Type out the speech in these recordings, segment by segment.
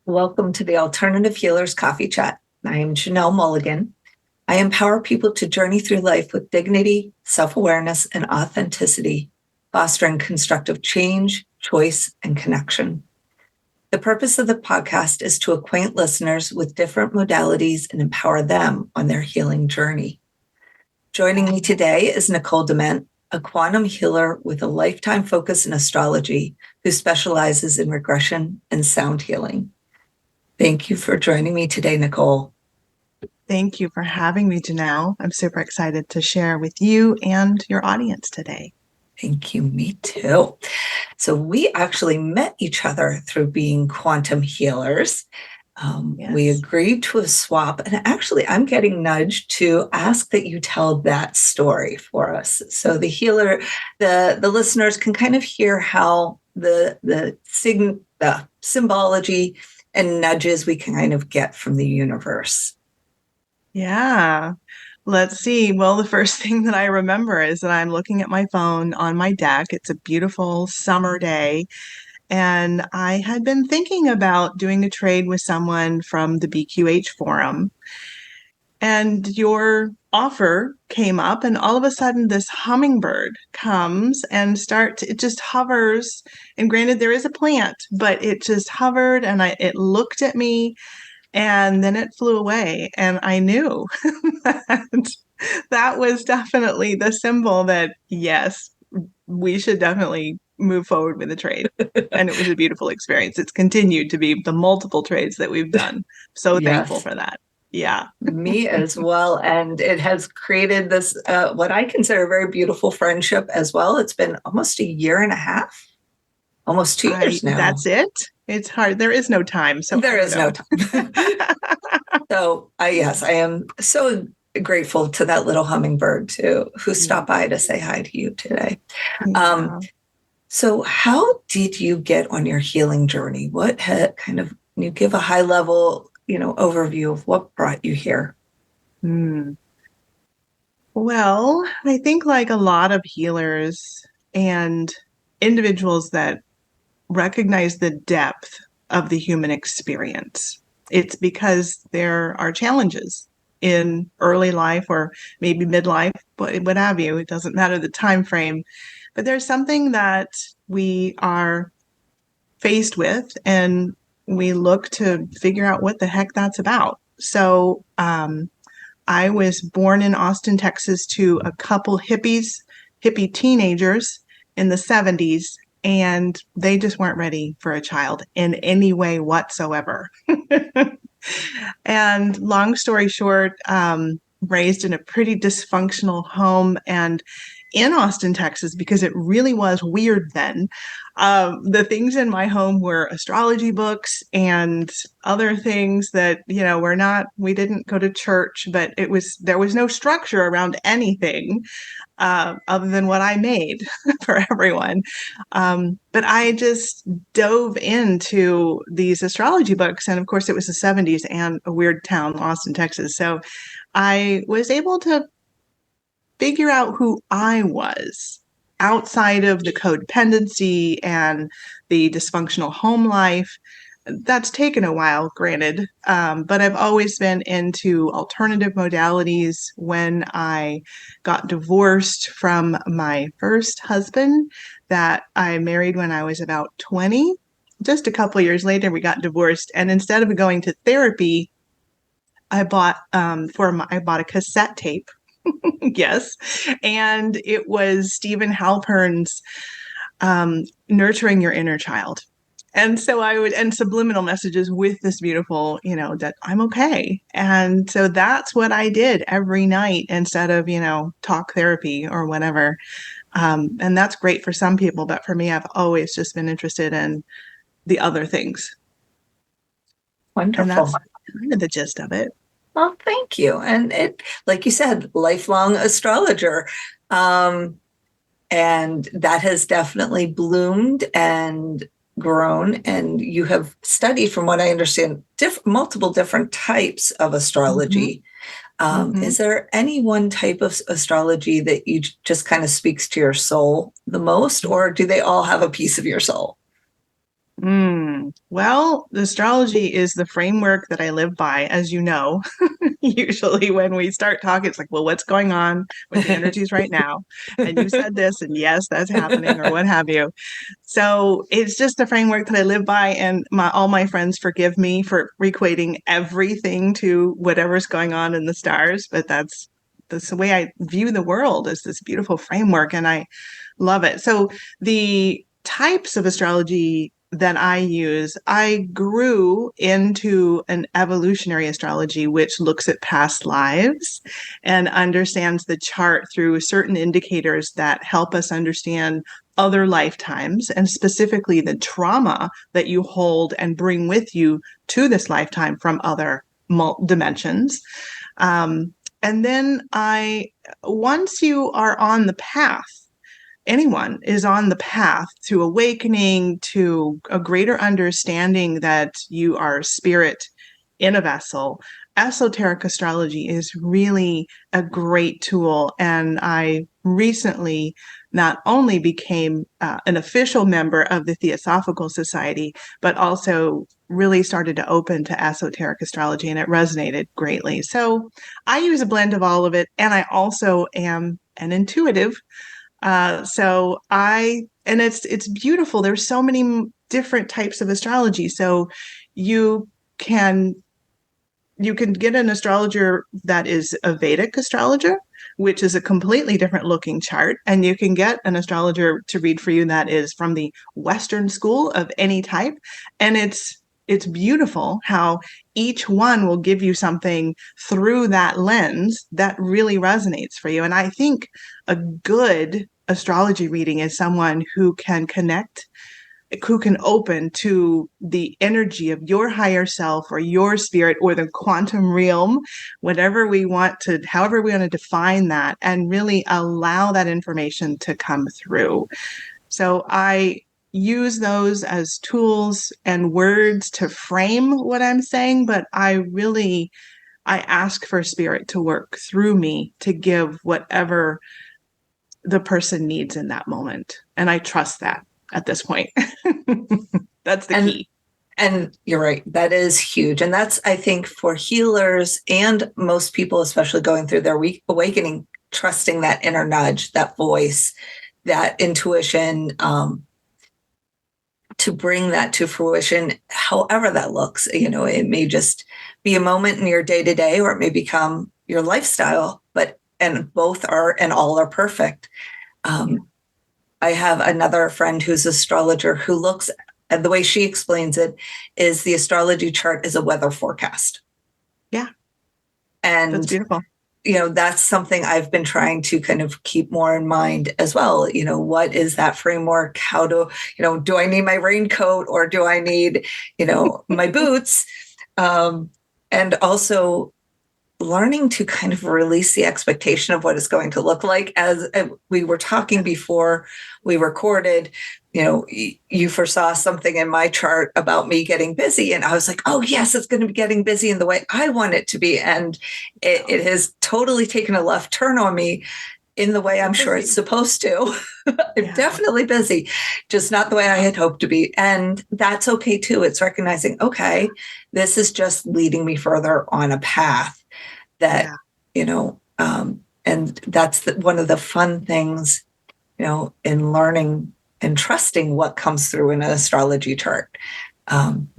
Welcome to the Alternative Healers Coffee Chat. I am Janel Mulligan. I empower people to journey through life with dignity, self-awareness, and authenticity, fostering constructive change, choice, and connection. The purpose of the podcast is to acquaint listeners with different modalities and empower them on their healing journey. Joining me today is Nichole Dement, a quantum healer with a lifetime focus in astrology who specializes in regression and sound healing. Thank you for joining me today, Nichole. Thank you for having me, Janelle. I'm super excited to share with you and your audience today. Thank you. Me too. So we actually met each other through being quantum healers. Yes. We agreed to a swap, and actually I'm getting nudged to ask that you tell that story for us. So the listeners can kind of hear how the symbology and nudges we can kind of get from the universe. Yeah. Let's see. Well, the first thing that I remember is that I'm looking at my phone on my deck. It's a beautiful summer day. And I had been thinking about doing a trade with someone from the BQH forum. And your offer came up, and all of a sudden this hummingbird comes and it just hovers. And granted, there is a plant, but it just hovered and it looked at me and then it flew away. And I knew that was definitely the symbol that, yes, we should definitely move forward with the trade. And it was a beautiful experience. It's continued to be the multiple trades that we've done. So thankful for that. Yeah. Me as well. And it has created this, what I consider a very beautiful friendship as well. It's been almost a year and a half, almost 2 years now. That's it. It's hard. There is no time. So there is no time. So yes, I am so grateful to that little hummingbird too, who stopped by to say hi to you today. Yeah. So how did you get on your healing journey? What can you give a high level, overview of what brought you here? Well, I think like a lot of healers and individuals that recognize the depth of the human experience, it's because there are challenges in early life or maybe midlife, but what have you. It doesn't matter the time frame, but there's something that we are faced with, and we look to figure out what the heck that's about. So I was born in Austin, Texas, to a couple hippie teenagers in the 70s, and they just weren't ready for a child in any way whatsoever. And long story short, raised in a pretty dysfunctional home and in Austin, Texas, because it really was weird then. The things in my home were astrology books and other things that, we didn't go to church, but there was no structure around anything other than what I made for everyone. But I just dove into these astrology books. And of course, it was the 70s and a weird town, Austin, Texas. So I was able to figure out who I was outside of the codependency and the dysfunctional home life. That's taken a while, granted, but I've always been into alternative modalities. When I got divorced from my first husband that I married when I was about 20, just a couple of years later, we got divorced. And instead of going to therapy, I bought a cassette tape. Yes. And it was Stephen Halpern's Nurturing Your Inner Child. And so and subliminal messages with this beautiful, that I'm okay. And so that's what I did every night instead of, talk therapy or whatever. And that's great for some people. But for me, I've always just been interested in the other things. Wonderful. And that's kind of the gist of it. Well, thank you. And it, like you said, lifelong astrologer. And that has definitely bloomed and grown. And you have studied, from what I understand, multiple different types of astrology. Is there any one type of astrology that you just kind of speaks to your soul the most, or do they all have a piece of your soul? Well, astrology is the framework that I live by, as you know. Usually when we start talking, it's like, well, what's going on with the energies right now? And you said this, and yes, that's happening, or what have you. So it's just a framework that I live by, and all my friends forgive me for equating everything to whatever's going on in the stars, but that's the way I view the world, is this beautiful framework, and I love it. So the types of astrology that I use, I grew into an evolutionary astrology, which looks at past lives and understands the chart through certain indicators that help us understand other lifetimes, and specifically the trauma that you hold and bring with you to this lifetime from other dimensions. And then once you are on the path, anyone is on the path to awakening, to a greater understanding that you are spirit in a vessel, esoteric astrology is really a great tool. And I recently not only became an official member of the Theosophical Society, but also really started to open to esoteric astrology, and it resonated greatly. So I use a blend of all of it. And I also am an intuitive. And it's beautiful. There's so many different types of astrology. So you can get an astrologer that is a Vedic astrologer, which is a completely different looking chart. And you can get an astrologer to read for you that is from the Western school of any type. And it's beautiful how each one will give you something through that lens that really resonates for you. And I think a good astrology reading is someone who can connect, who can open to the energy of your higher self or your spirit or the quantum realm, however we want to define that, and really allow that information to come through. So I use those as tools and words to frame what I'm saying, but I ask for spirit to work through me to give whatever the person needs in that moment. And I trust that at this point. That's the key. And you're right. That is huge. And that's, I think, for healers and most people, especially going through their awakening, trusting that inner nudge, that voice, that intuition, to bring that to fruition, however that looks. It may just be a moment in your day-to-day, or it may become your lifestyle, and both are, and all are perfect. I have another friend who's an astrologer who looks at, the way she explains it is the astrology chart is a weather forecast. Yeah. And that's beautiful. That's something I've been trying to kind of keep more in mind as well. What is that framework? How do I need my raincoat, or do I need, my boots? And also learning to kind of release the expectation of what it's going to look like. As we were talking before we recorded, you foresaw something in my chart about me getting busy. And I was like, oh yes, it's going to be getting busy in the way I want it to be. And it has totally taken a left turn on me in the way I'm sure it's supposed to. I'm definitely busy, just not the way I had hoped to be. And that's okay too. It's recognizing, okay, this is just leading me further on a path that, and that's one of the fun things, in learning and trusting what comes through in an astrology chart. One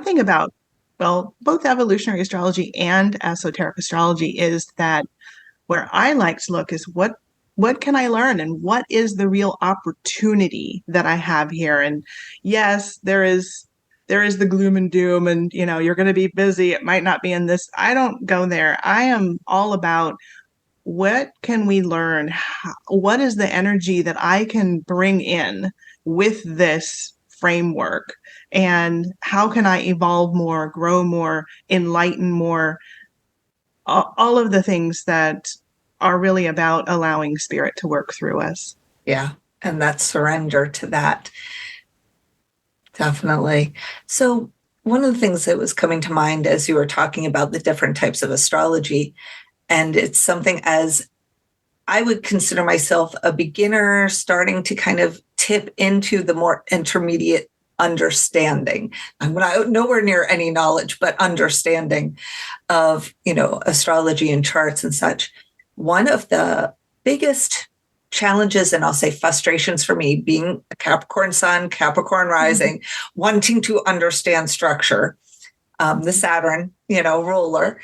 thing about, both evolutionary astrology and esoteric astrology is that where I like to look is what can I learn, and what is the real opportunity that I have here? And yes, there is the gloom and doom, and you're going to be busy. It might not be in this. I don't go there. I am all about, what can we learn? What is the energy that I can bring in with this framework? And how can I evolve more, grow more, enlighten more? All of the things that are really about allowing spirit to work through us. Yeah. And that surrender to that. Definitely. So one of the things that was coming to mind as you were talking about the different types of astrology, and it's something, as I would consider myself a beginner starting to kind of tip into the more intermediate understanding. I'm nowhere near any knowledge, but understanding of, astrology and charts and such. One of the biggest challenges, and I'll say frustrations for me, being a Capricorn sun, Capricorn rising, wanting to understand structure, the Saturn, ruler,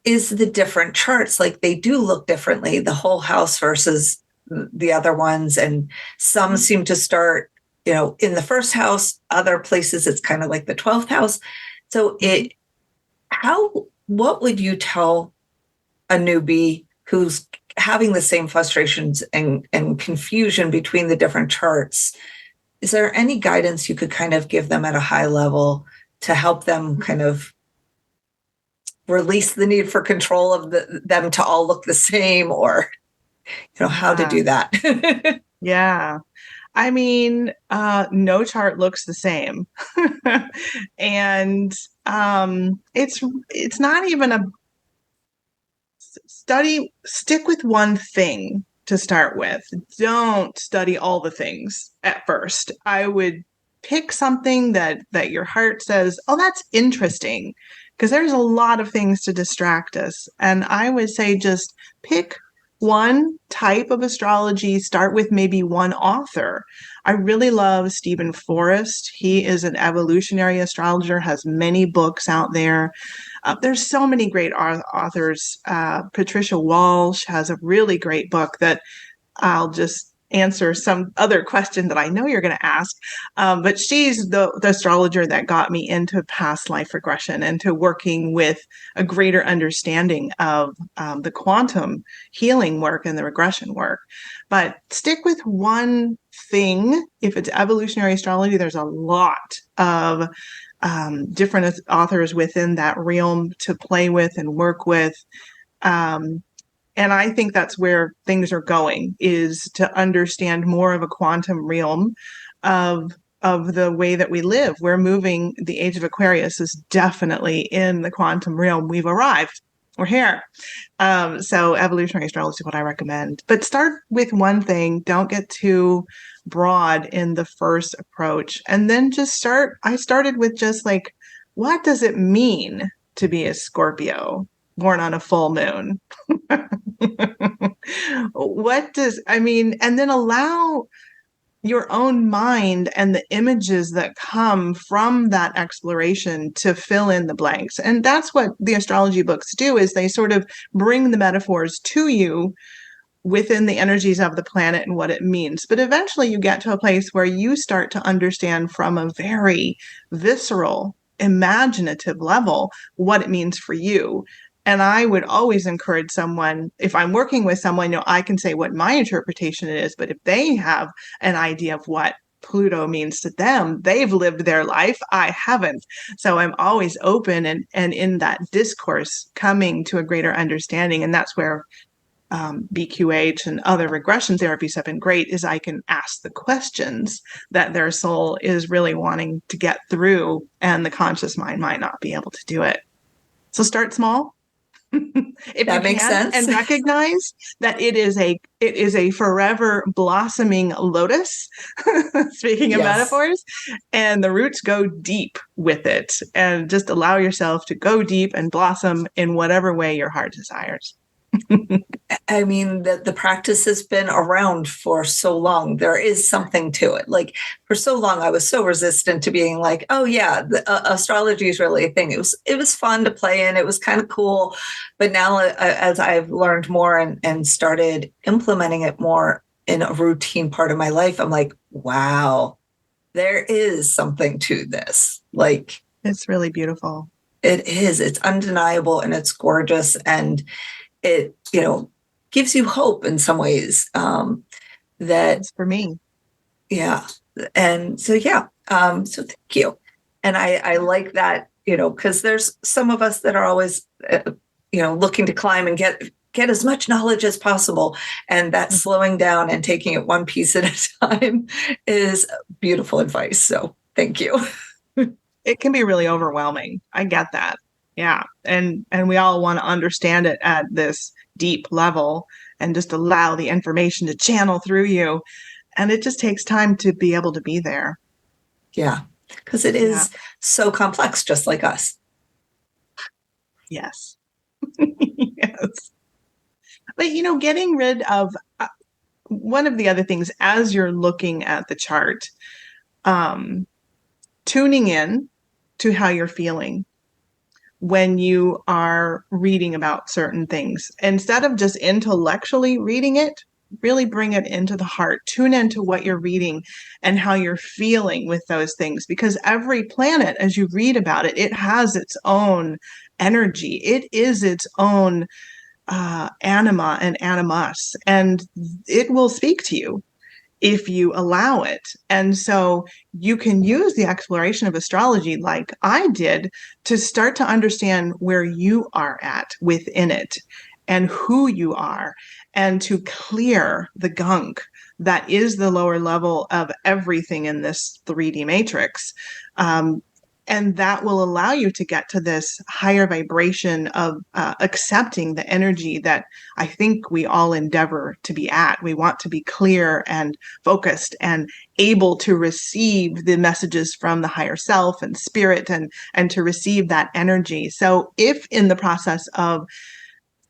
is the different charts. Like, they do look differently, the whole house versus the other ones. And some seem to start, in the first house, other places it's kind of like the 12th house. So what would you tell a newbie who's having the same frustrations and confusion between the different charts? Is there any guidance you could kind of give them at a high level to help them kind of release the need for control of them to all look the same, or, how to do that? Yeah. I mean, no chart looks the same. And it's not even a study. Stick with one thing to start with. Don't study all the things at first. I would pick something that your heart says, oh, that's interesting, because there's a lot of things to distract us. And I would say just pick one type of astrology, start with maybe one author. I really love Stephen Forrest. He is an evolutionary astrologer, has many books out there. There's so many great authors. Patricia Walsh has a really great book that I'll just answer some other question that I know you're going to ask. But she's the astrologer that got me into past life regression and to working with a greater understanding of the quantum healing work and the regression work. But stick with one thing. If it's evolutionary astrology, there's a lot of different authors within that realm to play with and work with. And I think that's where things are going, is to understand more of a quantum realm of the way that we live. We're moving. The age of Aquarius is definitely in the quantum realm. We've arrived. We're here. So evolutionary astrology is what I recommend. But start with one thing. Don't get too broad in the first approach. And then I started with just like, what does it mean to be a Scorpio born on a full moon? And then allow your own mind and the images that come from that exploration to fill in the blanks. And that's what the astrology books do, is they sort of bring the metaphors to you within the energies of the planet and what it means. But eventually you get to a place where you start to understand from a very visceral, imaginative level what it means for you. And I would always encourage someone, if I'm working with someone, I can say what my interpretation is, but if they have an idea of what Pluto means to them, they've lived their life, I haven't. So I'm always open and in that discourse coming to a greater understanding. And that's where BQH and other regression therapies have been great, is I can ask the questions that their soul is really wanting to get through, and the conscious mind might not be able to do it. So start small. If that makes sense. And recognize that it is a forever blossoming lotus, speaking of metaphors, and the roots go deep with it, and just allow yourself to go deep and blossom in whatever way your heart desires. I mean, the practice has been around for so long. There is something to it. Like, for so long, I was so resistant to being like, oh yeah, astrology is really a thing. It was fun to play in. It was kind of cool. But now, as I've learned more and started implementing it more in a routine part of my life, I'm like, wow, there is something to this. Like, it's really beautiful. It is. It's undeniable, and it's gorgeous, and it, gives you hope in some ways, that's for me. Yeah. And so, so thank you. And I like that, because there's some of us that are always, looking to climb and get as much knowledge as possible. And that slowing down and taking it one piece at a time is beautiful advice. So thank you. It can be really overwhelming. I get that. Yeah. And we all want to understand it at this deep level and just allow the information to channel through you. And it just takes time to be able to be there. Yeah, because it is so complex, just like us. Yes. Yes. But, getting rid of one of the other things as you're looking at the chart, tuning in to how you're feeling when you are reading about certain things. Instead of just intellectually reading it, really bring it into the heart. Tune into what you're reading and how you're feeling with those things. Because every planet, as you read about it, it has its own energy. It is its own anima and animus, and it will speak to you if you allow it. And so you can use the exploration of astrology, like I did, to start to understand where you are at within it and who you are, and to clear the gunk that is the lower level of everything in this 3D matrix. And that will allow you to get to this higher vibration of accepting the energy that I think we all endeavor to be at. We want to be clear and focused and able to receive the messages from the higher self and spirit, and to receive that energy. So if in the process of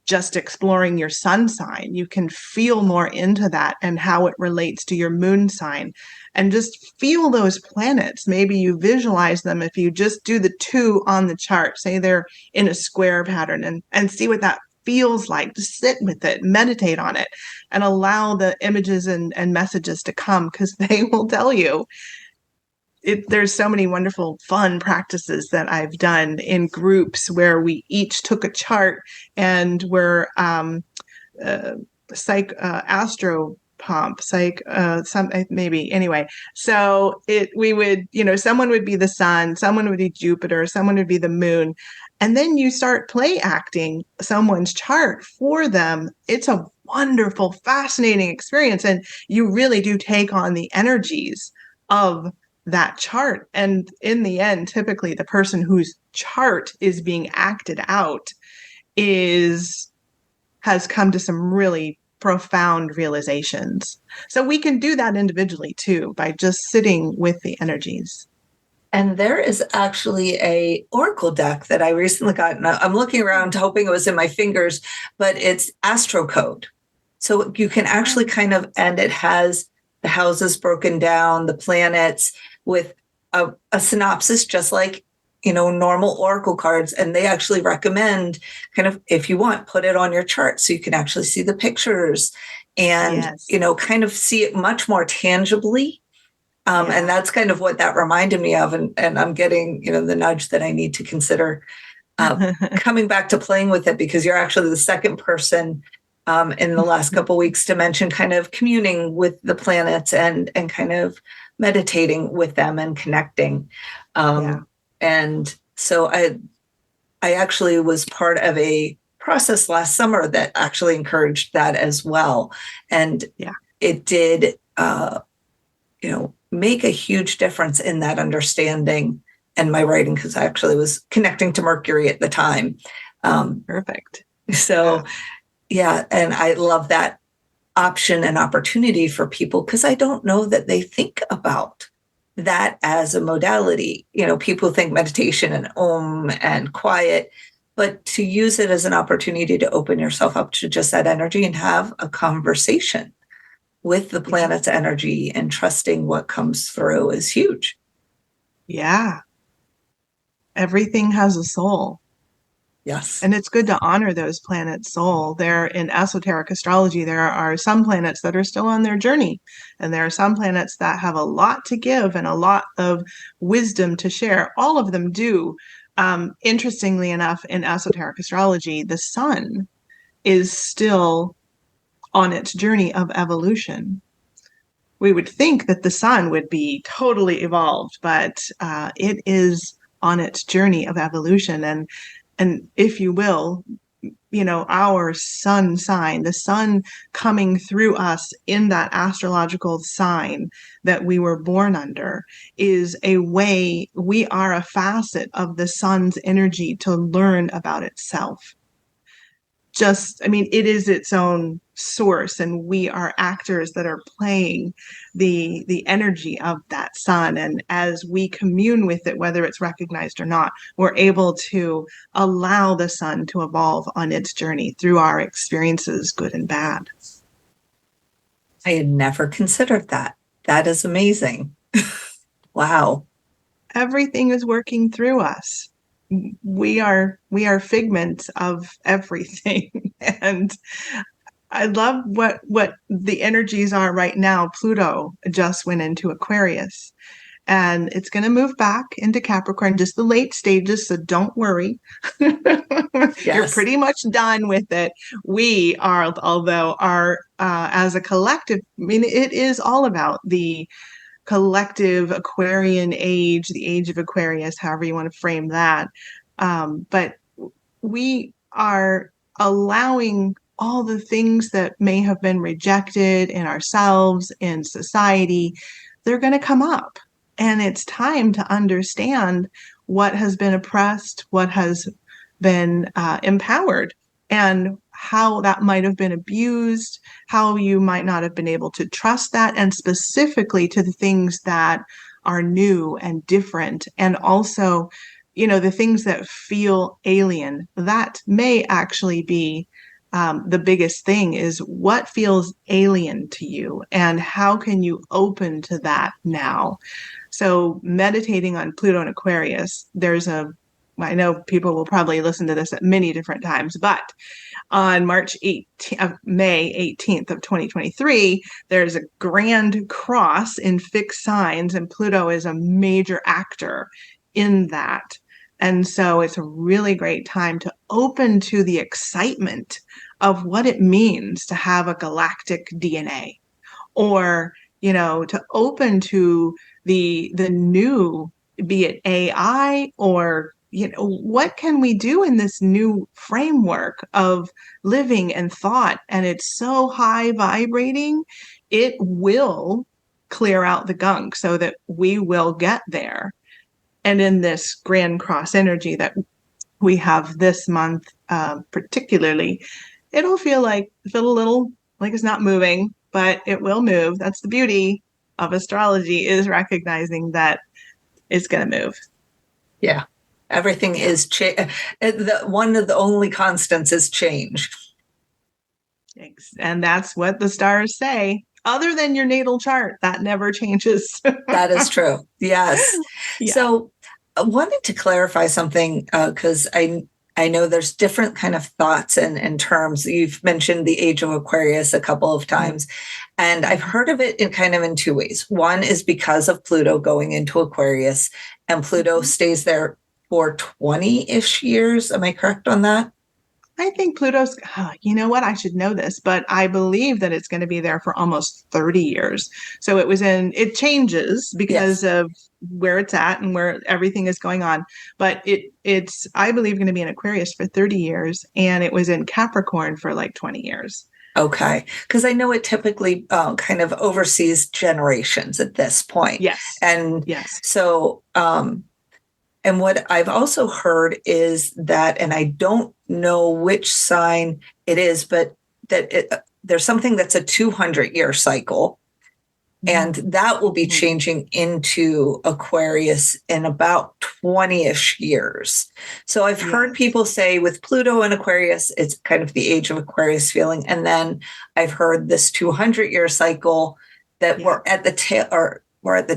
just exploring your sun sign, you can feel more into that and how it relates to your moon sign, and just feel those planets. Maybe you visualize them if you just do the 2 on the chart, say they're in a square pattern, and see what that feels like. Just sit with it, meditate on it, and allow the images and messages to come, because they will tell you. There's so many wonderful, fun practices that I've done in groups where we each took a chart and were astro pump, some maybe anyway. So we would, someone would be the sun, someone would be Jupiter, someone would be the moon, and then you start play acting someone's chart for them. It's a wonderful, fascinating experience, and you really do take on the energies of that chart. And in the end, typically the person whose chart is being acted out has come to some really profound realizations. So we can do that individually too, by just sitting with the energies. And there is actually a oracle deck that I recently got. And I'm looking around hoping it was in my fingers, but it's Astro Code. So you can actually and it has the houses broken down, the planets, with a synopsis, just like, normal oracle cards. And they actually recommend if you want, put it on your chart so you can actually see the pictures and, see it much more tangibly. And that's kind of what that reminded me of. And I'm getting, the nudge that I need to consider coming back to playing with it, because you're actually the second person in the last couple of weeks to mention kind of communing with the planets and kind of meditating with them and connecting. And so I actually was part of a process last summer that actually encouraged that as well. And it did, make a huge difference in that understanding and my writing, because I actually was connecting to Mercury at the time. Perfect. So, and I love that option and opportunity for people, because I don't know that they think about that as a modality. People think meditation and om and quiet, but to use it as an opportunity to open yourself up to just that energy and have a conversation with the planet's energy and trusting what comes through is huge. Yeah. Everything has a soul. Yes. And it's good to honor those planets' soul. There, in esoteric astrology, there are some planets that are still on their journey, and there are some planets that have a lot to give and a lot of wisdom to share. All of them do. Interestingly enough, in esoteric astrology, the sun is still on its journey of evolution. We would think that the sun would be totally evolved, but it is on its journey of evolution. And if you will, our sun sign, the sun coming through us in that astrological sign that we were born under, is a way, we are a facet of the sun's energy to learn about itself. just, I mean, it is its own source, and we are actors that are playing the energy of that sun. And as we commune with it, whether it's recognized or not, we're able to allow the sun to evolve on its journey through our experiences, good and bad. I had never considered that. That is amazing. Wow. Everything is working through us. We are figments of everything. And I love what the energies are right now. Pluto just went into Aquarius, and it's going to move back into Capricorn, just the late stages, so don't worry. Yes. You're pretty much done with it. We are, although our as a collective, I mean, it is all about the collective Aquarian age, the age of Aquarius, however you want to frame that. But we are allowing all the things that may have been rejected in ourselves, in society, they're going to come up. And it's time to understand what has been oppressed, what has been empowered, and how that might have been abused, how you might not have been able to trust that, and specifically to the things that are new and different. And also, the things that feel alien, that may actually be the biggest thing, is what feels alien to you and how can you open to that now? So meditating on Pluto and Aquarius, I know people will probably listen to this at many different times, but on May 18th of 2023, there's a grand cross in fixed signs, and Pluto is a major actor in that. And so it's a really great time to open to the excitement of what it means to have a galactic DNA, or, to open to the new, be it AI, or, what can we do in this new framework of living and thought? And it's so high vibrating, it will clear out the gunk so that we will get there. And in this grand cross energy that we have this month, particularly, it'll feel a little like it's not moving, but it will move. That's the beauty of astrology, is recognizing that it's going to move. Yeah. Everything is one of the only constants is change. And that's what the stars say. Other than your natal chart, that never changes. That is true. Yes. Yeah. So I wanted to clarify something, because I know there's different kind of thoughts and terms. You've mentioned the age of Aquarius a couple of times, and I've heard of it in two ways. One is because of Pluto going into Aquarius, and Pluto stays there for 20-ish years. Am I correct on that? I think Pluto's, you know what? I should know this, but I believe that it's going to be there for almost 30 years. So it changes because of where it's at and where everything is going on. But it's, I believe, going to be in Aquarius for 30 years. And it was in Capricorn for like 20 years. Okay. Because I know it typically kind of oversees generations at this point. Yes. And yes. So, and what I've also heard is that, and I don't know which sign it is, but that there's something that's a 200-year cycle, and that will be changing into Aquarius in about 20-ish years. So I've heard people say with Pluto and Aquarius, it's kind of the age of Aquarius feeling. And then I've heard this 200-year cycle that we're at the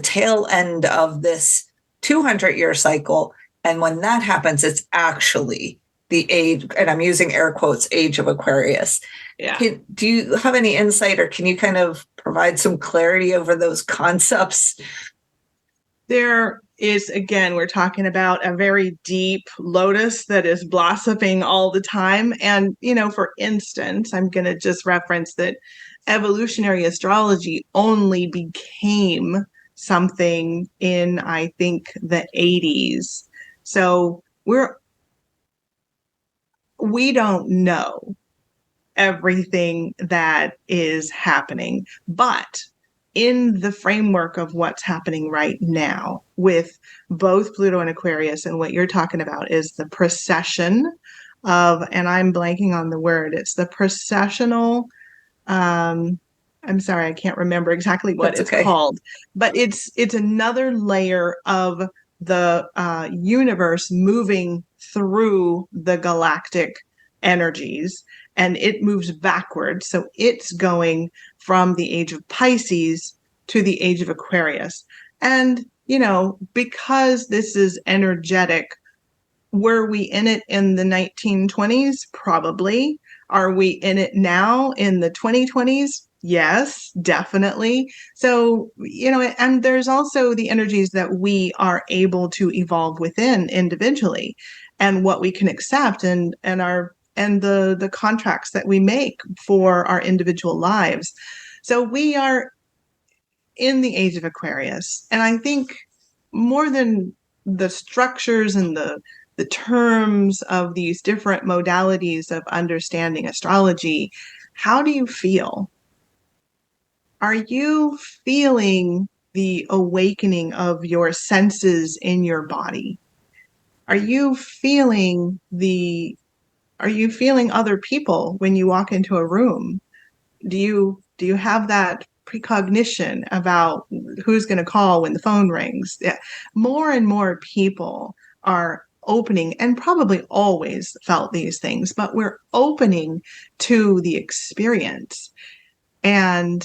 tail end of this 200-year cycle. And when that happens, it's actually the age, and I'm using air quotes, age of Aquarius. Yeah. Do you have any insight, or can you kind of provide some clarity over those concepts? There is, again, we're talking about a very deep lotus that is blossoming all the time. And, for instance, I'm going to just reference that evolutionary astrology only became something in, I think, the 80s. So we don't know everything that is happening, but in the framework of what's happening right now with both Pluto and Aquarius, and what you're talking about is the precession of, and I'm blanking on the word, it's the processional. I'm sorry, I can't remember exactly what That's it's okay. called, but it's another layer of the universe moving through the galactic energies, and it moves backwards. So it's going from the age of Pisces to the age of Aquarius. And, because this is energetic, were we in it in the 1920s? Probably. Are we in it now in the 2020s? Yes, definitely. So, and there's also the energies that we are able to evolve within individually, and what we can accept, and the contracts that we make for our individual lives. So we are in the age of Aquarius. And I think more than the structures and the terms of these different modalities of understanding astrology, how do you feel? Are you feeling the awakening of your senses in your body? Are you feeling other people when you walk into a room? Do you have that precognition about who's going to call when the phone rings? Yeah. More and more people are opening, and probably always felt these things, but we're opening to the experience. And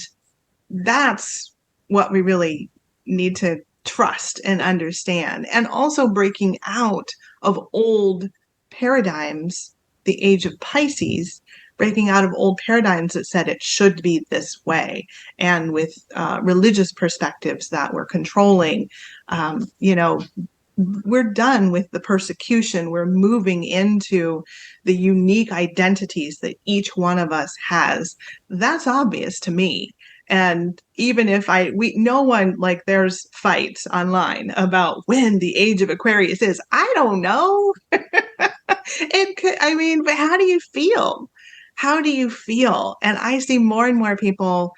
that's what we really need to trust and understand. And also breaking out of old paradigms, the age of Pisces, breaking out of old paradigms that said it should be this way, and with religious perspectives that were controlling. We're done with the persecution. We're moving into the unique identities that each one of us has. That's obvious to me. And even if no one, like, there's fights online about when the age of Aquarius is. I don't know. It could, but how do you feel? How do you feel? And I see more and more people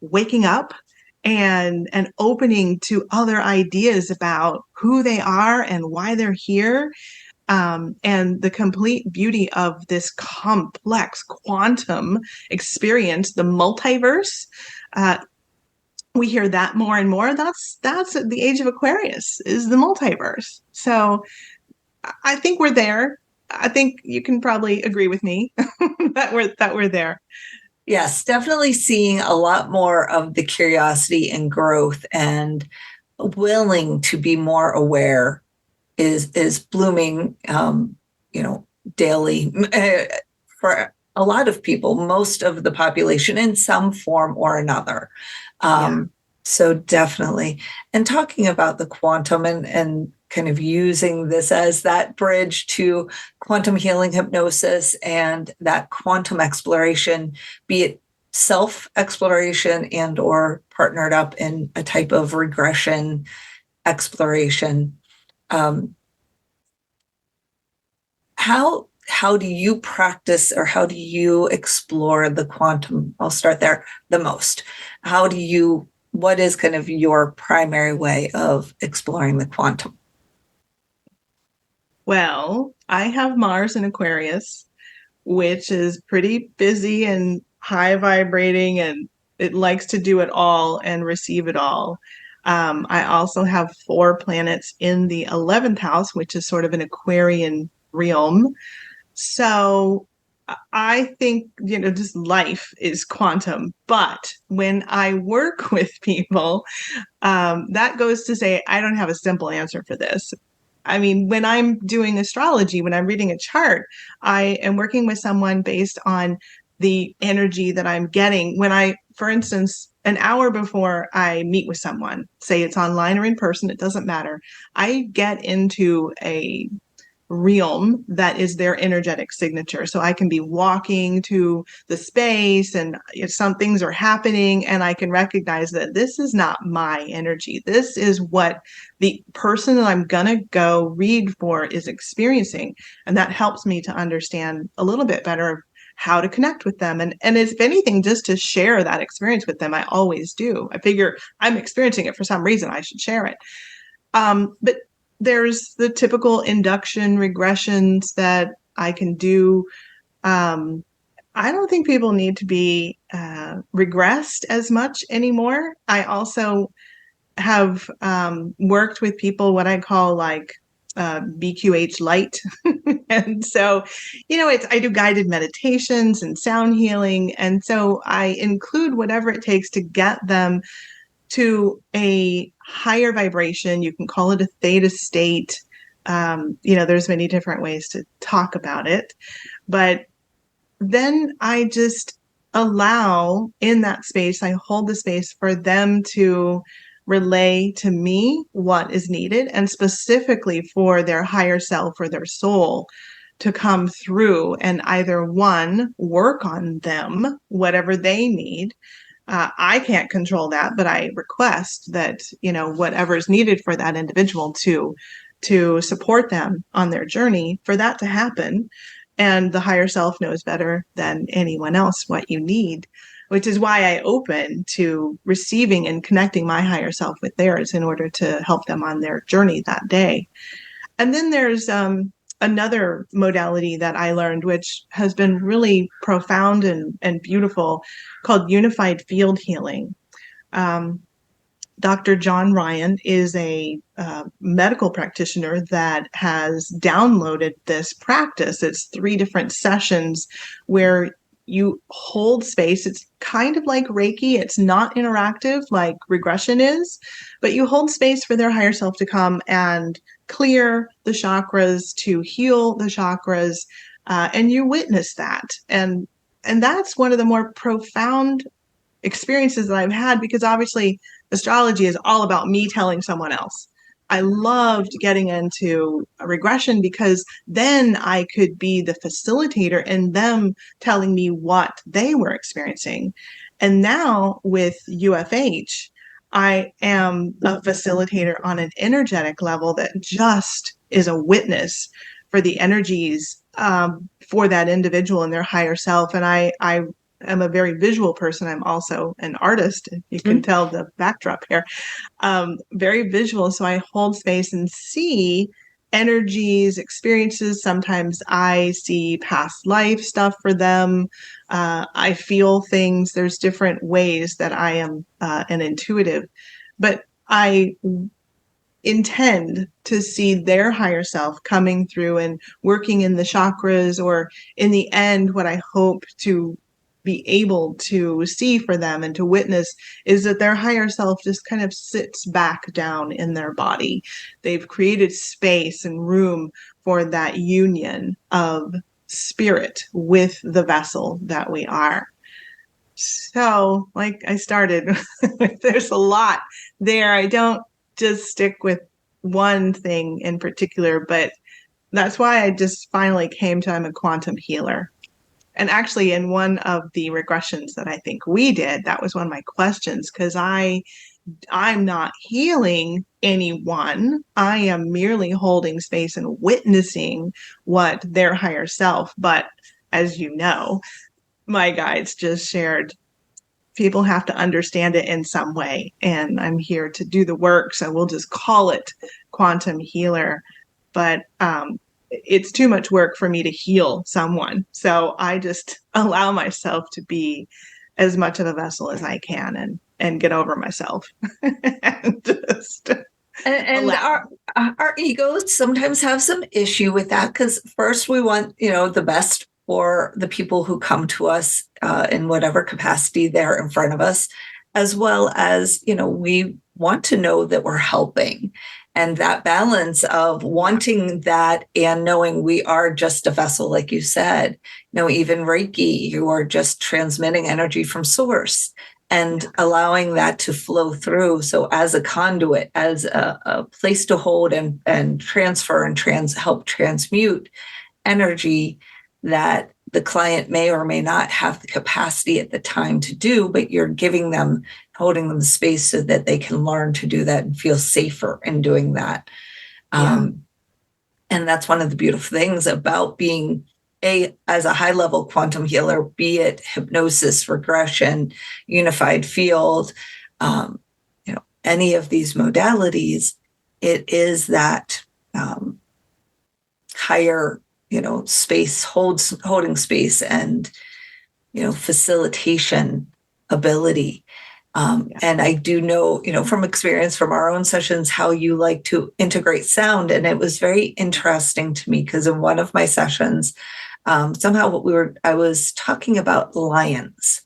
waking up and opening to other ideas about who they are and why they're here, and the complete beauty of this complex quantum experience, the multiverse. We hear that more and more. That's the age of Aquarius, is the multiverse. So I think we're there. I think you can probably agree with me that we're there. Yes, definitely seeing a lot more of the curiosity and growth, and willing to be more aware is blooming, daily for a lot of people, most of the population in some form or another. Yeah. So definitely. And talking about the quantum and kind of using this as that bridge to quantum healing hypnosis and that quantum exploration, be it self-exploration and or partnered up in a type of regression exploration. How do you practice, or how do you explore the quantum? I'll start there the most. What is kind of your primary way of exploring the quantum? Well, I have Mars in Aquarius, which is pretty busy and high vibrating, and it likes to do it all and receive it all. I also have 4 planets in the 11th house, which is sort of an Aquarian realm. So I think, just life is quantum. But when I work with people, that goes to say, I don't have a simple answer for this. When I'm doing astrology, when I'm reading a chart, I am working with someone based on the energy that I'm getting. For instance, an hour before I meet with someone, say it's online or in person, it doesn't matter, I get into a realm that is their energetic signature. So I can be walking to the space, and if some things are happening, and I can recognize that this is not my energy. This is what the person that I'm going to go read for is experiencing. And that helps me to understand a little bit better how to connect with them. And if anything, just to share that experience with them. I always do. I figure I'm experiencing it for some reason, I should share it. But there's the typical induction regressions that I can do. I don't think people need to be regressed as much anymore. I also have worked with people what I call like BQH light. And so, I do guided meditations and sound healing. And so I include whatever it takes to get them to a higher vibration. You can call it a theta state. There's many different ways to talk about it. But then I just allow in that space, I hold the space for them to relay to me what is needed, and specifically for their higher self or their soul to come through and either one, work on them, whatever they need. I can't control that, but I request that, whatever is needed for that individual to support them on their journey, for that to happen. And the higher self knows better than anyone else what you need, which is why I open to receiving and connecting my higher self with theirs in order to help them on their journey that day. And then there's another modality that I learned, which has been really profound and beautiful, called unified field healing. Dr. John Ryan is a medical practitioner that has downloaded this practice. It's 3 different sessions where you hold space. It's kind of like Reiki. It's not interactive like regression is, but you hold space for their higher self to come and clear the chakras, to heal the chakras, and you witness that. And that's one of the more profound experiences that I've had, because obviously astrology is all about me telling someone else. I loved getting into a regression because then I could be the facilitator and them telling me what they were experiencing. And now with UFH, I am a facilitator on an energetic level that just is a witness for the energies for that individual and their higher self. And I am a very visual person. I'm also an artist. You can tell the backdrop here. Very visual. So I hold space and see energies, experiences. Sometimes I see past life stuff for them. I feel things. There's different ways that I am an intuitive, but I intend to see their higher self coming through and working in the chakras, or in the end, what I hope to be able to see for them and to witness is that their higher self just kind of sits back down in their body. They've created space and room for that union of spirit with the vessel that we are. So, like I started, there's a lot there. I don't just stick with one thing in particular, but that's why I just finally came to I'm a quantum healer. And actually, in one of the regressions that I think we did, that was one of my questions, because I'm not healing anyone. I am merely holding space and witnessing what their higher self. But as you know, my guides just shared, people have to understand it in some way. And I'm here to do the work. So we'll just call it quantum healer. But it's too much work for me to heal someone. So I just allow myself to be as much of a vessel as I can and get over myself. and just and our egos sometimes have some issue with that, because first we want, the best for the people who come to us in whatever capacity they're in front of us, as well as, we want to know that we're helping. And that balance of wanting that and knowing we are just a vessel, like you said, even Reiki, you are just transmitting energy from source and allowing that to flow through. So as a conduit, as a place to hold and transfer and help transmute energy that the client may or may not have the capacity at the time to do, but you're giving them, holding them space so that they can learn to do that and feel safer in doing that. And that's one of the beautiful things about being as a high level quantum healer, be it hypnosis, regression, unified field, any of these modalities. It is that higher space, holding space, and, facilitation ability. And I do know, from experience from our own sessions, how you like to integrate sound. And it was very interesting to me because in one of my sessions, somehow I was talking about lions.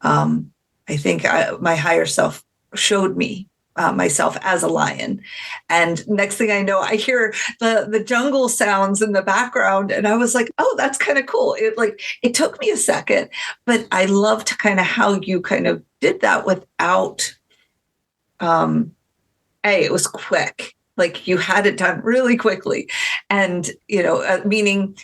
I think my higher self showed me myself as a lion. And next thing I know, I hear the jungle sounds in the background. And I was like, oh, that's kind of cool. It took me a second, but I loved kind of how you kind of did that without, it was quick. Like you had it done really quickly. And, meaning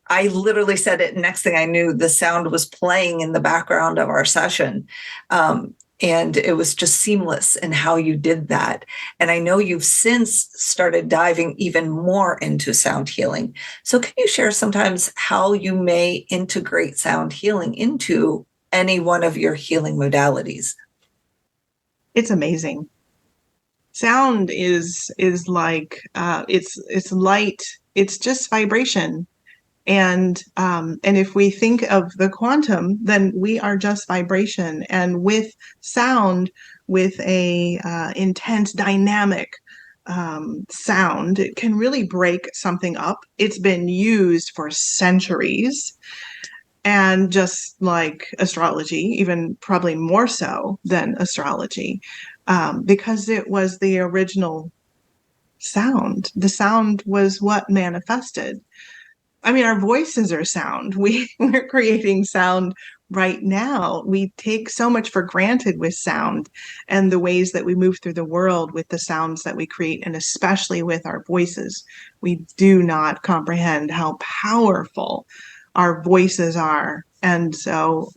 I literally said it. Next thing I knew, the sound was playing in the background of our session. And it was just seamless in how you did that. And I know you've since started diving even more into sound healing. So can you share sometimes how you may integrate sound healing into any one of your healing modalities? It's amazing. Sound is like it's light. It's just vibration. And if we think of the quantum, then we are just vibration. And with sound, with a intense, dynamic sound, it can really break something up. It's been used for centuries. And just like astrology, even probably more so than astrology, because it was the original sound. The sound was what manifested. I mean, our voices are sound. We're creating sound right now. We take so much for granted with sound and the ways that we move through the world with the sounds that we create, and especially with our voices. We do not comprehend how powerful our voices are. And so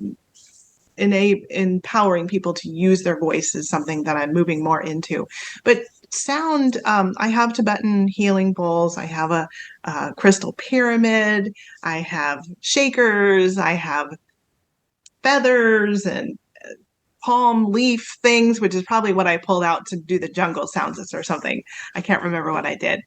empowering people to use their voice is something that I'm moving more into. But sound, I have Tibetan healing bowls. I have a crystal pyramid. I have shakers. I have feathers and palm leaf things, which is probably what I pulled out to do the jungle sounds or something. I can't remember what I did.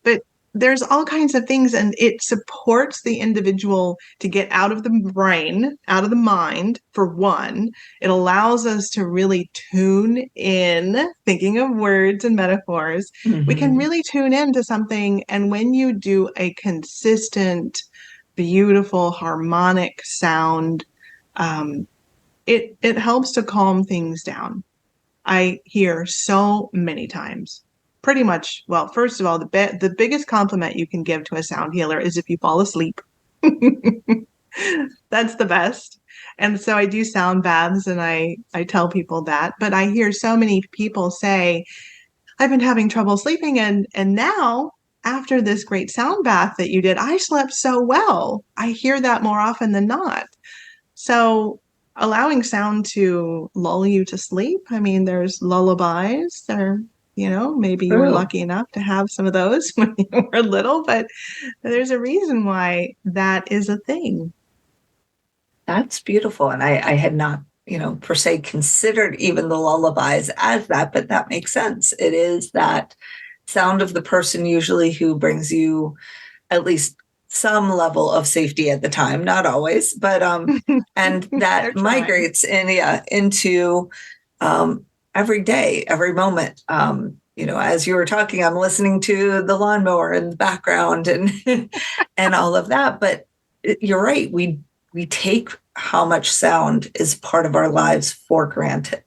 But there's all kinds of things, and it supports the individual to get out of the brain, out of the mind, for one. It allows us to really tune in, thinking of words and metaphors. Mm-hmm. We can really tune into something. And when you do a consistent, beautiful, harmonic sound, it helps to calm things down. I hear so many times. Pretty much, well, first of all, the biggest compliment you can give to a sound healer is if you fall asleep. That's the best. And so I do sound baths, and I tell people that. But I hear so many people say, I've been having trouble sleeping, and now, after this great sound bath that you did, I slept so well. I hear that more often than not. So allowing sound to lull you to sleep, I mean, there's lullabies, maybe you were lucky enough to have some of those when you were little, but there's a reason why that is a thing. That's beautiful. And I had not, per se considered even the lullabies as that, but that makes sense. It is that sound of the person usually who brings you at least some level of safety at the time, not always, but and that migrates into every day, every moment. As you were talking, I'm listening to the lawnmower in the background and and all of that. But you're right. We take how much sound is part of our lives for granted.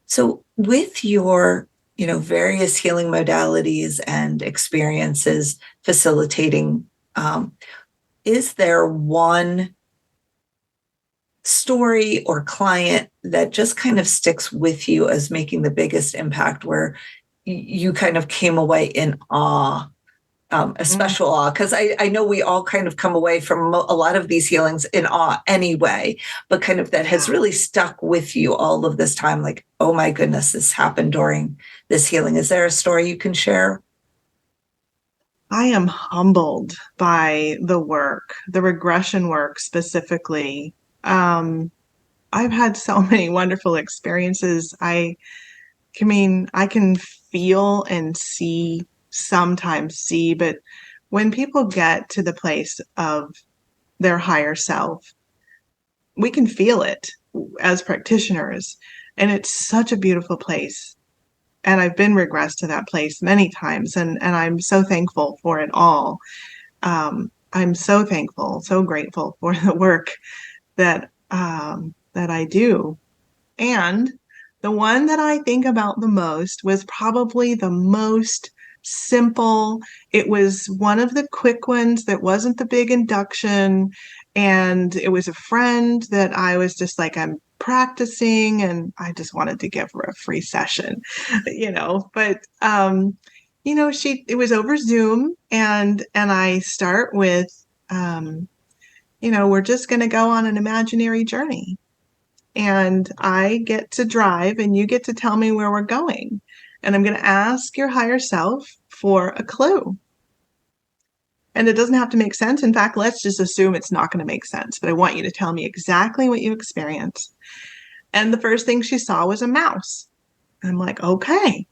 So with your various healing modalities and experiences facilitating, is there one story or client that just kind of sticks with you as making the biggest impact, where you kind of came away in awe, a special awe? Because I know we all kind of come away from a lot of these healings in awe anyway, but kind of that has really stuck with you all of this time, like, oh my goodness, this happened during this healing. Is there a story you can share? I am humbled by the work, the regression work specifically. I've had so many wonderful experiences. I can feel and sometimes see, but when people get to the place of their higher self, we can feel it as practitioners. And it's such a beautiful place. And I've been regressed to that place many times. And I'm so thankful for it all. I'm so thankful, so grateful for the work that that I do. And the one that I think about the most was probably the most simple. It was one of the quick ones that wasn't the big induction. And it was a friend that I was just like, I'm practicing and I just wanted to give her a free session, but it was over Zoom and I start with, we're just going to go on an imaginary journey. And I get to drive and you get to tell me where we're going. And I'm going to ask your higher self for a clue. And it doesn't have to make sense. In fact, let's just assume it's not going to make sense. But I want you to tell me exactly what you experienced. And the first thing she saw was a mouse. I'm like, okay.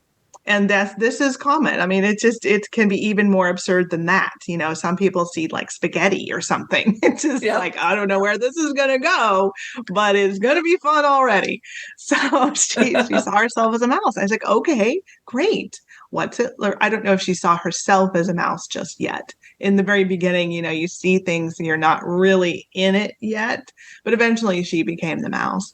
And this is common. I mean, it can be even more absurd than that. Some people see like spaghetti or something. It's just like, I don't know where this is going to go, but it's going to be fun already. So she saw herself as a mouse. I was like, okay, great. What's it? I don't know if she saw herself as a mouse just yet. In the very beginning, you see things and you're not really in it yet, but eventually she became the mouse.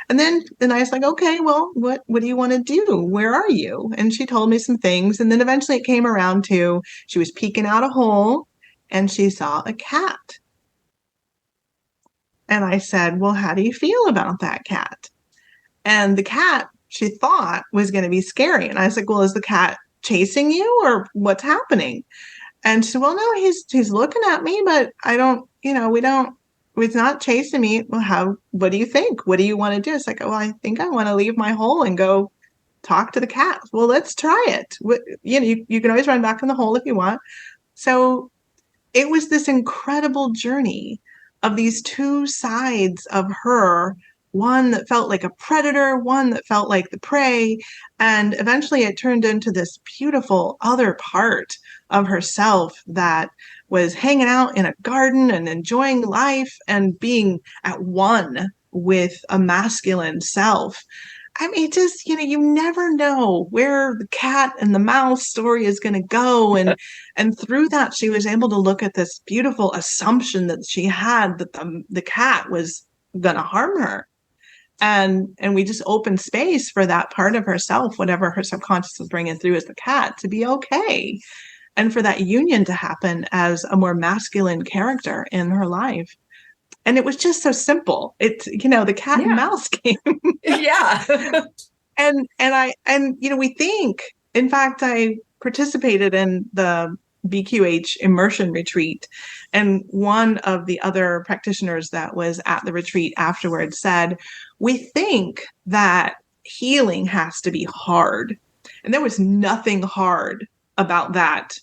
And then I was like, okay, well, what do you want to do? Where are you? And she told me some things. And then eventually it came around to, she was peeking out a hole and she saw a cat. And I said, well, how do you feel about that cat? And the cat, she thought was going to be scary. And I was like, well, is the cat chasing you or what's happening? And she said, well, no, he's looking at me, but I don't, it's not chasing me. Well, what do you think? What do you want to do? It's like, well, I think I want to leave my hole and go talk to the cat. Well, let's try it. You can always run back in the hole if you want. So it was this incredible journey of these two sides of her, one that felt like a predator, one that felt like the prey. And eventually it turned into this beautiful other part of herself that was hanging out in a garden and enjoying life and being at one with a masculine self. I mean, just, you never know where the cat and the mouse story is going to go. And through that, she was able to look at this beautiful assumption that she had that the cat was going to harm her. And we just opened space for that part of herself, whatever her subconscious was bringing through as the cat, to be okay. And for that union to happen as a more masculine character in her life. And it was just so simple. It's, the cat and mouse game. Yeah. and we think, in fact, I participated in the BQH immersion retreat. And one of the other practitioners that was at the retreat afterwards said, we think that healing has to be hard. And there was nothing hard about that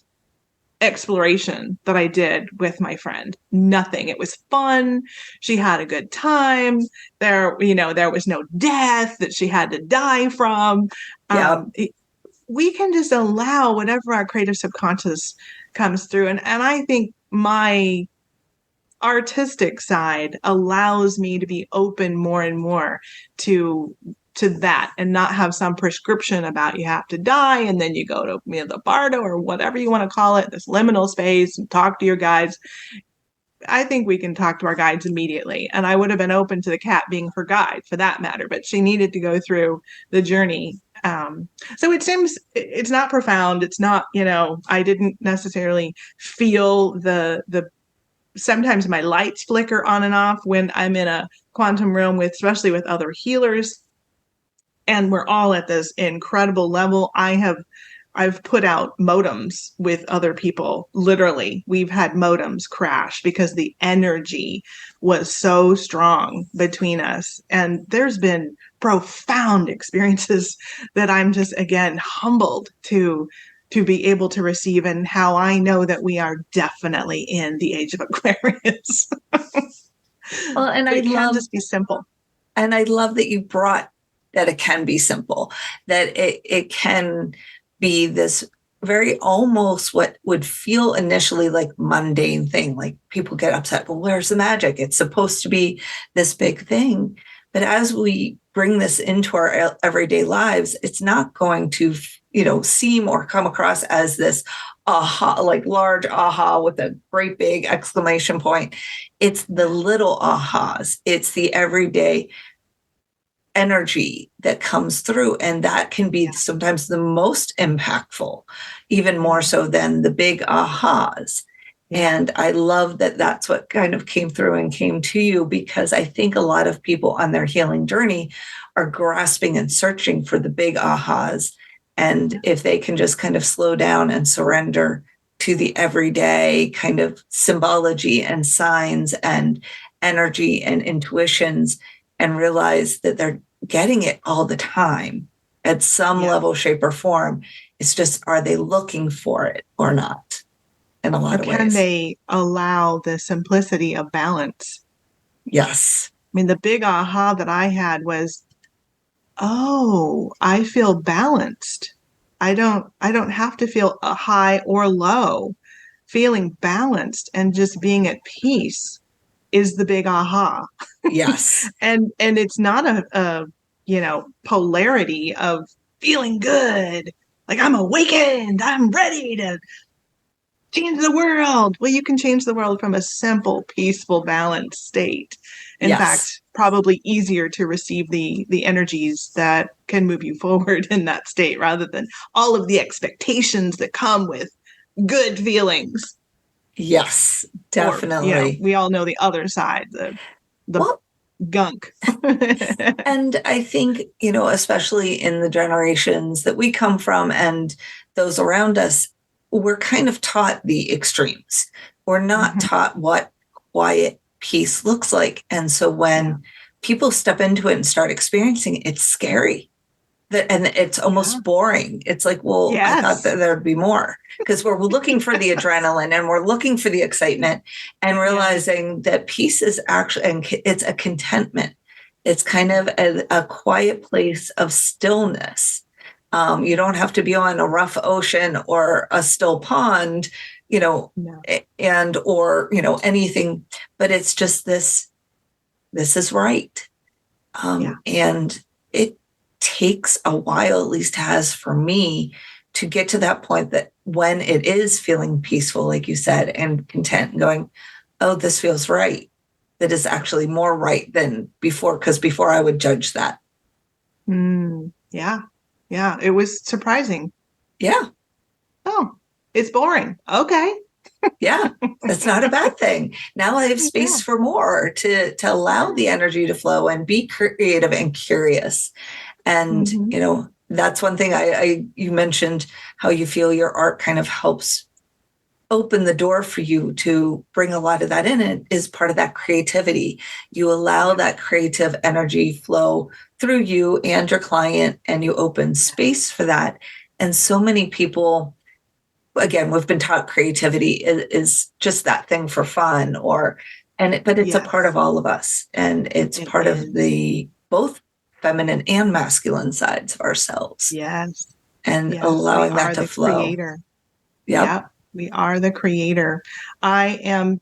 exploration that I did with my friend. Nothing. It was fun. She had a good time. There was no death that she had to die from. Yeah. We can just allow whatever our creative subconscious comes through. And I think my artistic side allows me to be open more and more to that and not have some prescription about you have to die and then you go to the bardo or whatever you want to call it, this liminal space, and talk to your guides. I think we can talk to our guides immediately. And I would have been open to the cat being her guide for that matter, but she needed to go through the journey. So it seems it's not profound. It's not, I didn't necessarily feel the sometimes my lights flicker on and off when I'm in a quantum realm especially with other healers. And we're all at this incredible level. I've put out modems with other people. Literally, we've had modems crash because the energy was so strong between us. And there's been profound experiences that I'm just, again, humbled to be able to receive, and how I know that we are definitely in the age of Aquarius. Well, and it can just be simple. And I love that you brought that it can be simple, that it can be this very almost what would feel initially like mundane thing. Like people get upset, well, where's the magic? It's supposed to be this big thing. But as we bring this into our everyday lives, it's not going to, seem or come across as this aha, like large aha with a great big exclamation point. It's the little ahas. It's the everyday energy that comes through. And that can be sometimes the most impactful, even more so than the big ahas. And I love that that's what kind of came through and came to you, because I think a lot of people on their healing journey are grasping and searching for the big ahas. And if they can just kind of slow down and surrender to the everyday kind of symbology and signs and energy and intuitions, and realize that they're getting it all the time at some level, shape, or form. It's just, are they looking for it or not? In a lot of ways. Can they allow the simplicity of balance? Yes. I mean, the big aha that I had was, oh, I feel balanced. I don't have to feel a high or low. Feeling balanced and just being at peace is the big aha. Yes. and it's not a polarity of feeling good, like I'm awakened, I'm ready to change the world. Well, you can change the world from a simple, peaceful, balanced state. In fact, probably easier to receive the energies that can move you forward in that state, rather than all of the expectations that come with good feelings. Yes, definitely. Or, we all know the other side, the gunk. And I think, especially in the generations that we come from and those around us, we're kind of taught the extremes. We're not taught what quiet peace looks like. And so when people step into it and start experiencing it, it's scary. And it's almost boring. It's like, well, I thought that there'd be more, because we're looking for the adrenaline and we're looking for the excitement, and realizing that peace is actually, and it's a contentment. It's kind of a quiet place of stillness. You don't have to be on a rough ocean or a still pond, and, or, anything, but it's just this is right. And it takes a while, at least has for me, to get to that point that when it is feeling peaceful, like you said, and content, and going, oh, this feels right. That is actually more right than before, because before I would judge that. Yeah, it was surprising. Yeah. Oh, it's boring. Okay. Yeah, that's not a bad thing. Now I have space for more, to allow the energy to flow and be creative and curious. And, that's one thing you mentioned, how you feel your art kind of helps open the door for you to bring a lot of that in. It is part of that creativity. You allow that creative energy flow through you and your client, and you open space for that. And so many people, again, we've been taught creativity is just that thing for fun, but it's a part of all of us. And it's part of the both feminine and masculine sides of ourselves. Yes. And allowing that to flow. Creator. Yep. We are the creator. I am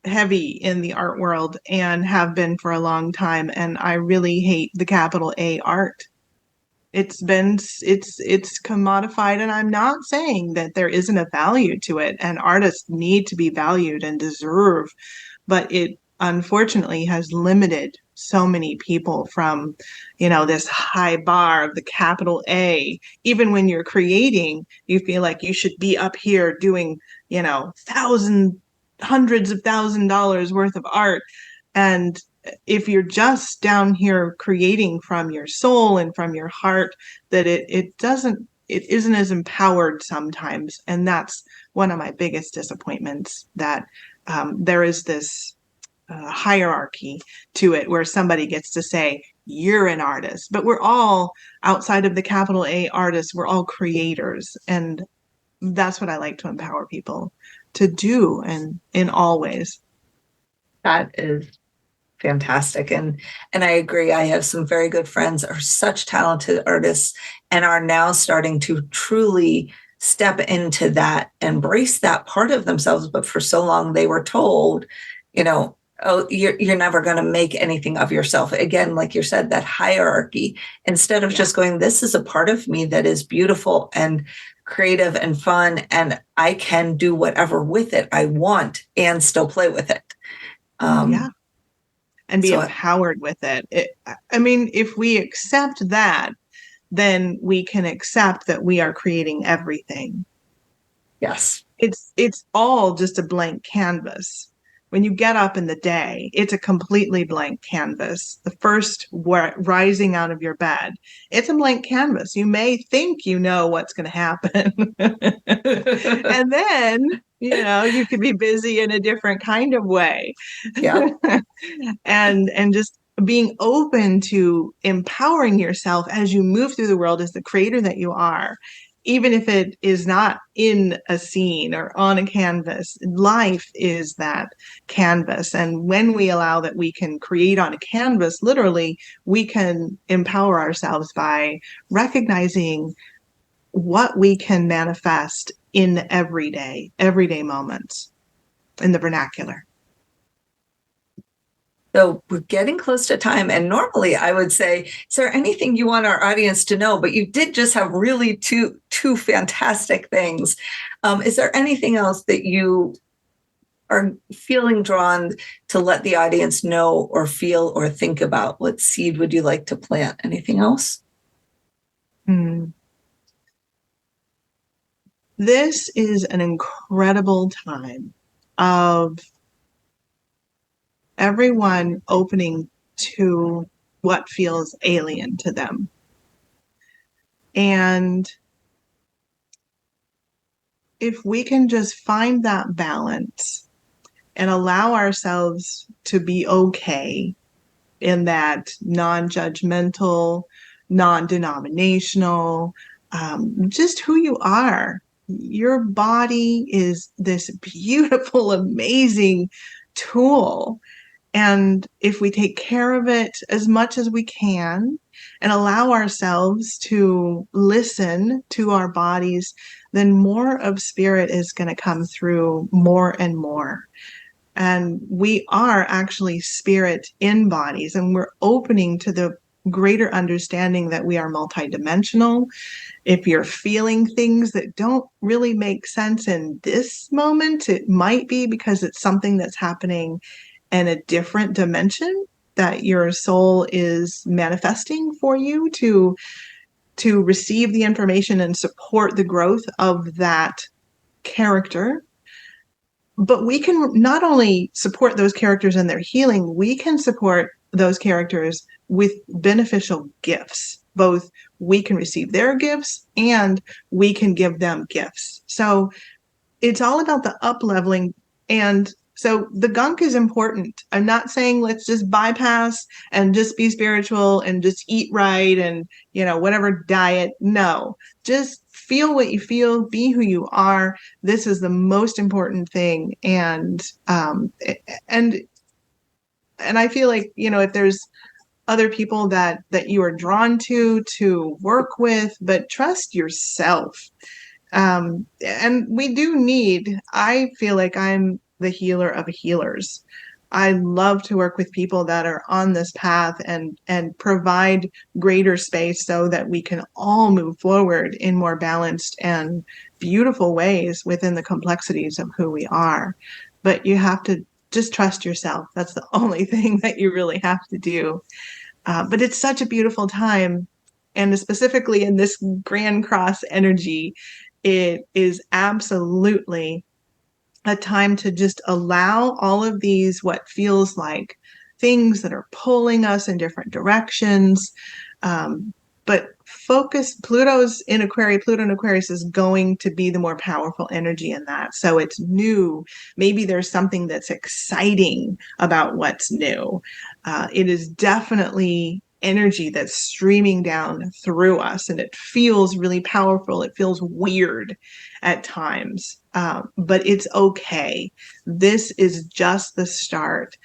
heavy in the art world and have been for a long time. And I really hate the capital A art. It's commodified, and I'm not saying that there isn't a value to it, and artists need to be valued and deserve, but it unfortunately has limited so many people from, this high bar of the capital A. Even when you're creating, you feel like you should be up here doing, hundreds of $1,000s worth of art. And if you're just down here creating from your soul and from your heart, that it isn't as empowered sometimes. And that's one of my biggest disappointments, that there is this hierarchy to it, where somebody gets to say, you're an artist, but we're all, outside of the capital A artists, we're all creators. And that's what I like to empower people to do, and in all ways. That is fantastic. And I agree. I have some very good friends, are such talented artists, and are now starting to truly step into that, embrace that part of themselves. But for so long, they were told, oh, you're never going to make anything of yourself. Again, like you said, that hierarchy, instead of just going, this is a part of me that is beautiful and creative and fun, and I can do whatever with it I want and still play with it. And be empowered with it. If we accept that, then we can accept that we are creating everything. Yes. It's all just a blank canvas. When you get up in the day, it's a completely blank canvas. The first rising out of your bed, it's a blank canvas. You may think you know what's going to happen. And then, you could be busy in a different kind of way. Yeah. and just being open to empowering yourself as you move through the world as the creator that you are. Even if it is not in a scene or on a canvas, life is that canvas. And when we allow that we can create on a canvas, literally, we can empower ourselves by recognizing what we can manifest in everyday moments in the vernacular. So we're getting close to time. And normally I would say, is there anything you want our audience to know? But you did just have really two fantastic things. Is there anything else that you are feeling drawn to let the audience know or feel or think about? What seed would you like to plant? Anything else? This is an incredible time of everyone opening to what feels alien to them. And if we can just find that balance and allow ourselves to be okay in that non-judgmental, non-denominational, just who you are. Your body is this beautiful, amazing tool. And if we take care of it as much as we can and allow ourselves to listen to our bodies, then more of spirit is going to come through more and more. And we are actually spirit in bodies, and we're opening to the greater understanding that we are multidimensional. If you're feeling things that don't really make sense in this moment, it might be because it's something that's happening in a different dimension that your soul is manifesting for you to receive the information and support the growth of that character. But we can not only support those characters in their healing, we can support those characters with beneficial gifts. Both we can receive their gifts and we can give them gifts. So it's all about the up-leveling. And so the gunk is important. I'm not saying let's just bypass and just be spiritual and just eat right and, whatever diet. No, just feel what you feel, be who you are. This is the most important thing. And I feel like, if there's other people that you are drawn to work with, but trust yourself. And we do I feel like I'm the healer of healers. I love to work with people that are on this path and provide greater space so that we can all move forward in more balanced and beautiful ways within the complexities of who we are. But you have to just trust yourself. That's the only thing that you really have to do. But it's such a beautiful time. And specifically in this Grand Cross energy, it is absolutely a time to just allow all of these, what feels like things that are pulling us in different directions. But focus, Pluto's in Aquarius, Pluto in Aquarius is going to be the more powerful energy in that. So it's new. Maybe there's something that's exciting about what's new. It is definitely energy that's streaming down through us, and it feels really powerful. It feels weird at times, but it's okay. This is just the start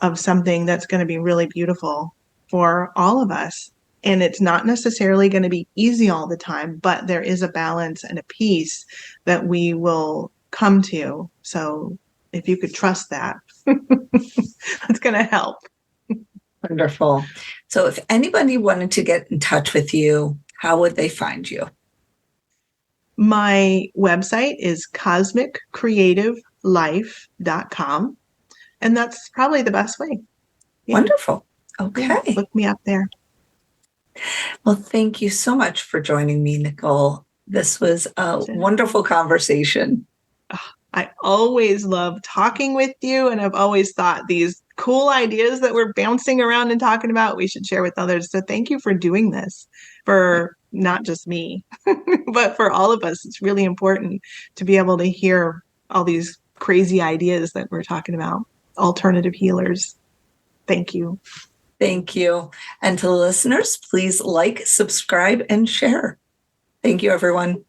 of something that's going to be really beautiful for all of us. And it's not necessarily going to be easy all the time, but there is a balance and a peace that we will come to. So if you could trust that, that's going to help. Wonderful. So if anybody wanted to get in touch with you, how would they find you? My website is cosmiccreativelife.com. And that's probably the best way. Yeah. Wonderful. Okay. Yeah, look me up there. Well, thank you so much for joining me, Nichole. This was a wonderful conversation. I always love talking with you, and I've always thought these cool ideas that we're bouncing around and talking about, we should share with others. So thank you for doing this for not just me, but for all of us. It's really important to be able to hear all these crazy ideas that we're talking about. Alternative healers. Thank you. Thank you. And to the listeners, please like, subscribe, and share. Thank you, everyone.